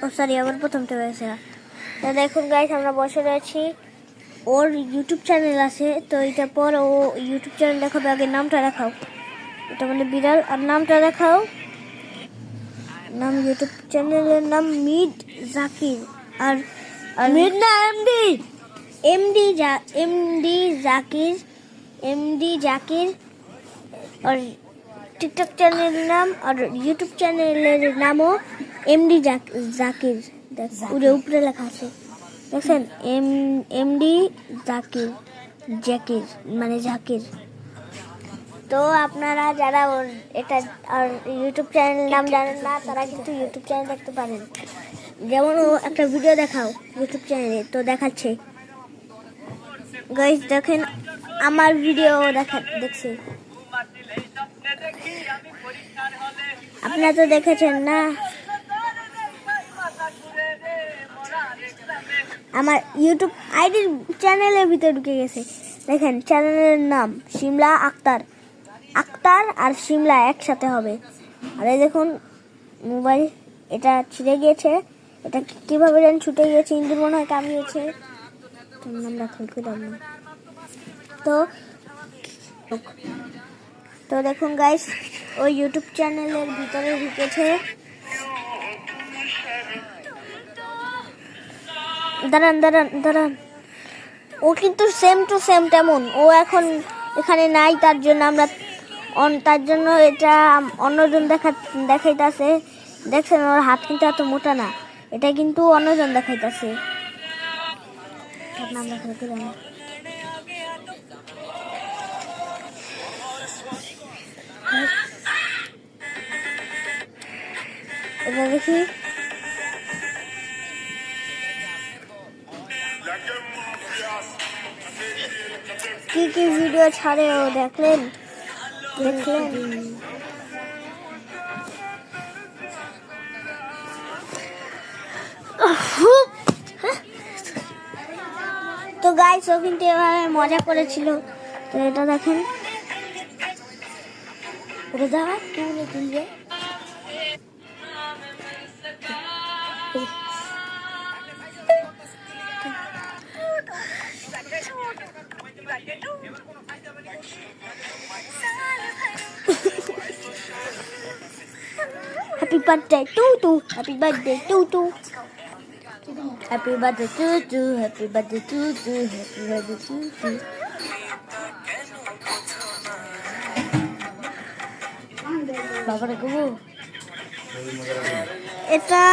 ও sorry, আবার প্রথম থেকে হয়েছে। তো দেখুন গাইস, আমরা বসে রয়েছি। ওর ইউটিউব চ্যানেল আছে, তো এটা পর ও ইউটিউব চ্যানেল দেখাবে। আগে নামটা দেখাও, এটা মানে বিড়াল। আর নামটা দেখাও, নাম ইউটিউব চ্যানেলের নাম মিড জাকির। আর মিড না MD, MD Zakir, MD Zakir. আর টিকটক চ্যানেলের নাম আর ইউটিউব চ্যানেলের নামও এমডি জাকির। দেখ উপরে লেখা আছে, দেখছেন? এমডি জাকির, জাকির মানে জাকির। তো আপনারা যারা ওর এটা আর ইউটিউব চ্যানেল নাম জানেন না, তারা কিন্তু ইউটিউব চ্যানেল দেখতে পারেন। যেমন ও একটা ভিডিও দেখাও ইউটিউব চ্যানেলে, তো দেখাচ্ছে গাইস। দেখেন আমার ভিডিও দেখছে, আপনারা তো দেখেছেন না? আমার ইউটিউব আইডির চ্যানেলের ভিতরে ঢুকে গেছে। দেখেন চ্যানেলের নাম শিমলা আক্তার। আক্তার আর শিমলা একসাথে হবে। আর এই দেখুন মোবাইল, এটা ছিঁড়ে গিয়েছে। এটা কিভাবে যেন ছুটে গিয়েছে, ইন্দুর মনে হয় কামিয়েছে। আমরা খুললাম না। তো দেখুন গাইস, ওই ইউটিউব চ্যানেলের ভিতরে ঢুকেছে। দাঁড়ান, ও কিন্তু সেম টু সেম তেমন। ও এখন এখানে নাই, তার জন্য এটা অন্যজন দেখাইতেছে। দেখছেন ওর হাত কিন্তু এত মোটা না, এটা কিন্তু অন্যজন দেখাইতেছে। এটা দেখি কি কি ভিডিও ছাড়ে ও, দেখলেন? তো গাইস, ও কিন্তু এভাবে মজা করেছিল। তো এটা দেখেন, ওটা দেখা তুলে তুলবে। Happy birthday to happy birthday to happy birthday to happy birthday to happy birthday to বাবারে গো, এটা